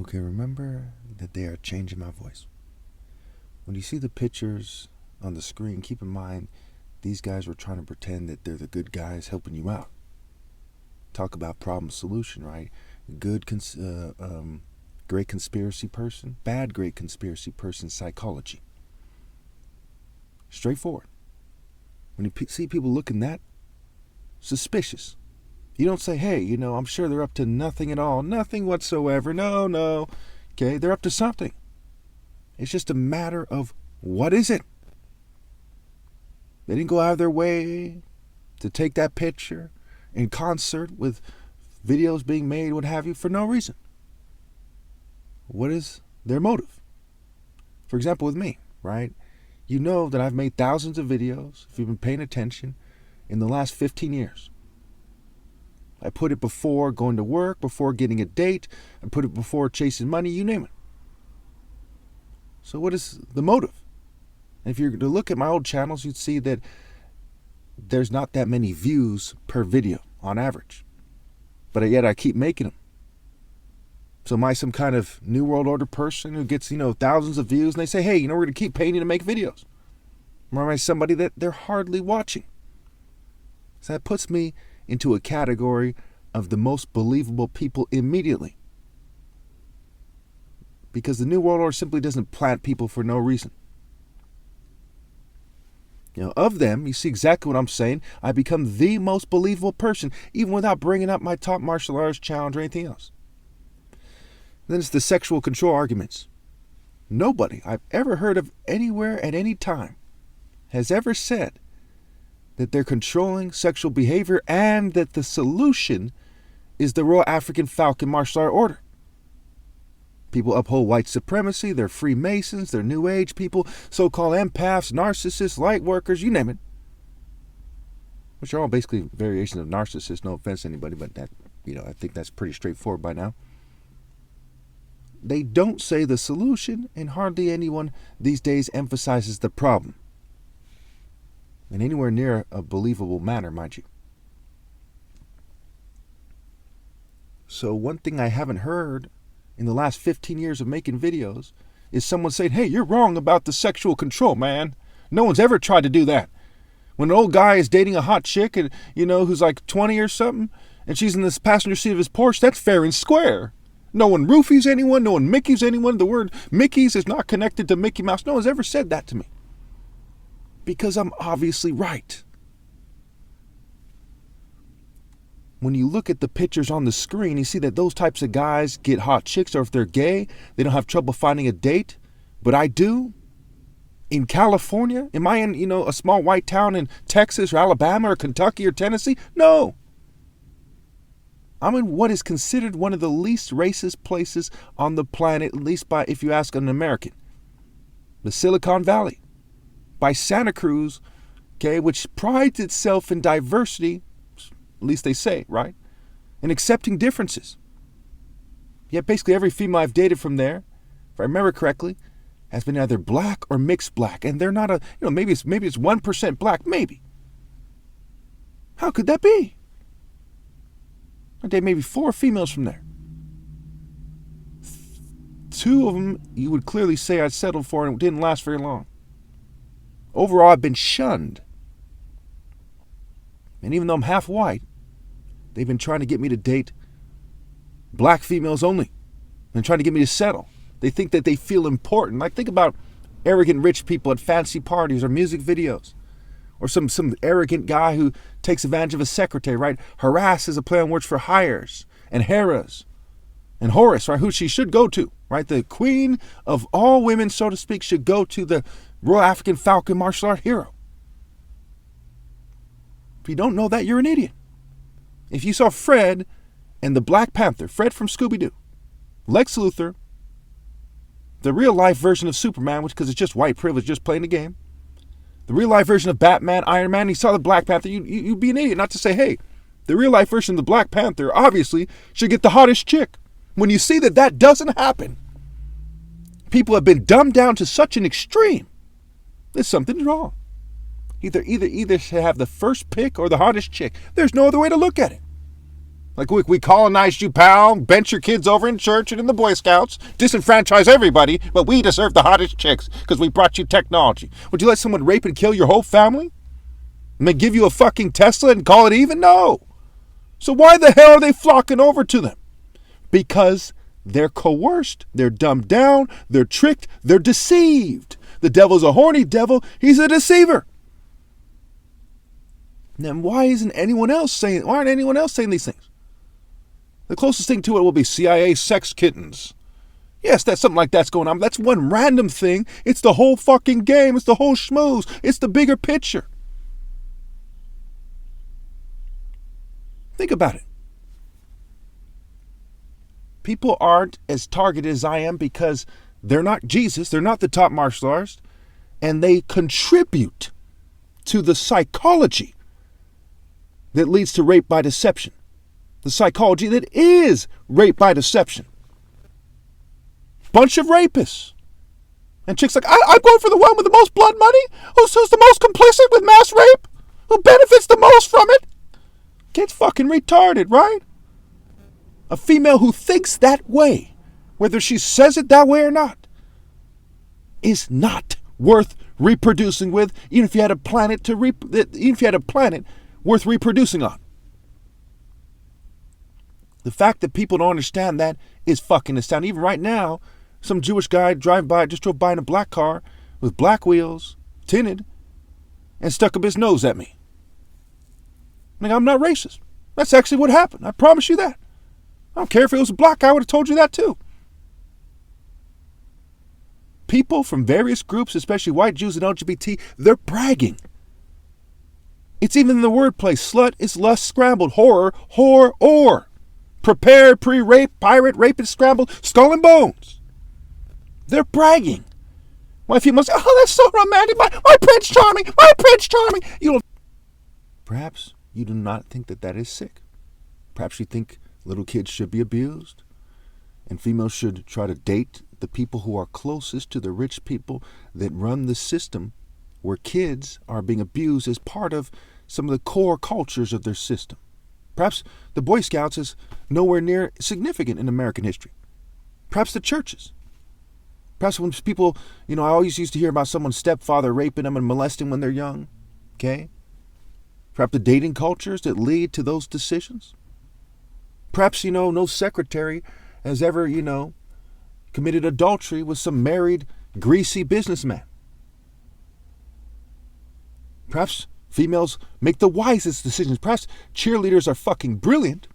who can remember that they are changing my voice. When you see the pictures on the screen, keep in mind these guys were trying to pretend that they're the good guys helping you out. Talk about problem solution, right? Great conspiracy person, bad great conspiracy person psychology. Straightforward. When you see people looking that suspicious, you don't say, hey, I'm sure they're up to nothing at all, nothing whatsoever. No. Okay, they're up to something. It's just a matter of what is it? They didn't go out of their way to take that picture in concert with videos being made, what have you, for no reason. What is their motive? For example, with me, right? You know that I've made thousands of videos, if you've been paying attention, in the last 15 years. I put it before going to work, before getting a date. I put it before chasing money, you name it. So what is the motive? If you were to look at my old channels, you'd see that there's not that many views per video on average. But yet I keep making them. So am I some kind of New World Order person who gets, thousands of views and they say, hey, we're going to keep paying you to make videos? Or am I somebody that they're hardly watching? So that puts me into a category of the most believable people immediately. Because the New World Order simply doesn't plant people for no reason. Of them, you see exactly what I'm saying. I become the most believable person, even without bringing up my top martial arts challenge or anything else. Then it's the sexual control arguments. Nobody I've ever heard of anywhere at any time has ever said that they're controlling sexual behavior and that the solution is the Royal African Falcon Martial Art Order. People uphold white supremacy, they're Freemasons, they're New Age people, so-called empaths, narcissists, light workers, you name it. Which are all basically variations of narcissists, no offense to anybody, but that, I think that's pretty straightforward by now. They don't say the solution, and hardly anyone these days emphasizes the problem. In anywhere near a believable manner, mind you. So one thing I haven't heard in the last 15 years of making videos is someone saying, hey, you're wrong about the sexual control, man. No one's ever tried to do that. When an old guy is dating a hot chick and, who's like 20 or something, and she's in the passenger seat of his Porsche, that's fair and square. No one roofies anyone, no one Mickeys anyone. The word Mickeys is not connected to Mickey Mouse. No one's ever said that to me. Because I'm obviously right. When you look at the pictures on the screen, you see that those types of guys get hot chicks, or if they're gay, they don't have trouble finding a date. But I do. In California? Am I in, a small white town in Texas or Alabama or Kentucky or Tennessee? No. I'm in what is considered one of the least racist places on the planet, at least by, if you ask an American. The Silicon Valley. By Santa Cruz, okay, which prides itself in diversity, at least they say, right? And accepting differences. Yet basically every female I've dated from there, if I remember correctly, has been either black or mixed black. And they're not maybe it's 1% black, maybe. How could that be? I dated maybe 4 females from there. 2 of them you would clearly say I'd settled for and it didn't last very long. Overall, I've been shunned. And even though I'm half white, they've been trying to get me to date black females only. And trying to get me to settle. They think that they feel important. Like, think about arrogant rich people at fancy parties or music videos. Or some arrogant guy who takes advantage of a secretary, right? Harass is a play on words for hires. And Harris. And Horus, right? Who she should go to, right? The queen of all women, so to speak, should go to the Royal African Falcon martial art hero. If you don't know that, you're an idiot. If you saw Fred and the Black Panther, Fred from Scooby-Doo, Lex Luthor, the real life version of Superman, which because it's just white privilege, just playing the game, the real life version of Batman, Iron Man, you saw the Black Panther, you'd be an idiot not to say, hey, the real life version of the Black Panther obviously should get the hottest chick. When you see that doesn't happen, people have been dumbed down to such an extreme. There's something wrong. Either have the first pick or the hottest chick. There's no other way to look at it. Like, we colonized you, pal, bent your kids over in church and in the Boy Scouts, disenfranchise everybody, but we deserve the hottest chicks because we brought you technology. Would you let someone rape and kill your whole family? And they give you a fucking Tesla and call it even? No. So why the hell are they flocking over to them? Because they're coerced, they're dumbed down, they're tricked, they're deceived. The devil's a horny devil, he's a deceiver. Then why aren't anyone else saying these things? The closest thing to it will be CIA sex kittens. Yes, that's something like that's going on. That's one random thing. It's the whole fucking game. It's the whole schmooze. It's the bigger picture. Think about it. People aren't as targeted as I am because they're not Jesus. They're not the top martial artist. And they contribute to the psychology that leads to rape by deception. The psychology that is rape by deception. Bunch of rapists. And chicks like, I'm going for the one with the most blood money? Who's the most complicit with mass rape? Who benefits the most from it? Get fucking retarded, right? A female who thinks that way, whether she says it that way or not, is not worth reproducing with, even if you had a planet worth reproducing on. The fact that people don't understand that is fucking astounding. Even right now, some Jewish guy drove by in a black car with black wheels, tinted, and stuck up his nose at me. I'm not racist. That's actually what happened. I promise you that. I don't care if it was a black guy, I would have told you that too. People from various groups, especially white Jews and LGBT, they're bragging. It's even in the wordplay. Slut is lust scrambled. Horror, or. Prepared, pre-rape, pirate, rapist, scrambled, skull and bones. They're bragging. My female say, oh, that's so romantic. My Prince Charming, my Prince Charming. Perhaps you do not think that is sick. Perhaps you think little kids should be abused and females should try to date the people who are closest to the rich people that run the system where kids are being abused as part of some of the core cultures of their system. Perhaps the Boy Scouts is nowhere near significant in American history. Perhaps the churches. Perhaps when people, I always used to hear about someone's stepfather raping them and molesting when they're young. Okay? Perhaps the dating cultures that lead to those decisions. Perhaps, no secretary has ever, committed adultery with some married, greasy businessman. Perhaps females make the wisest decisions. Perhaps cheerleaders are fucking brilliant.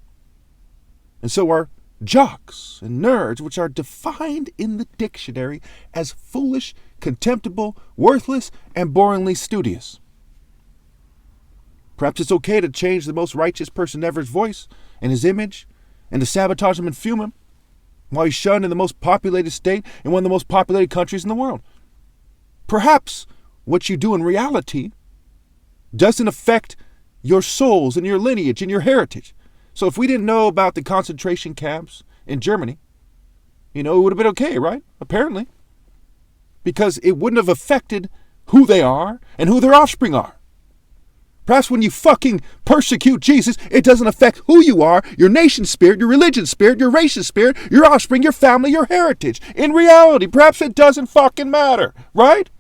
And so are jocks and nerds, which are defined in the dictionary as foolish, contemptible, worthless, and boringly studious. Perhaps it's okay to change the most righteous person ever's voice and his image and to sabotage him and fume him while he's shunned in the most populated state in one of the most populated countries in the world. Perhaps what you do in reality doesn't affect your souls and your lineage and your heritage. So if we didn't know about the concentration camps in Germany, it would have been okay, right? Apparently. Because it wouldn't have affected who they are and who their offspring are. Perhaps when you fucking persecute Jesus, it doesn't affect who you are, your nation spirit, your religion spirit, your racial spirit, your offspring, your family, your heritage. In reality, perhaps it doesn't fucking matter, right?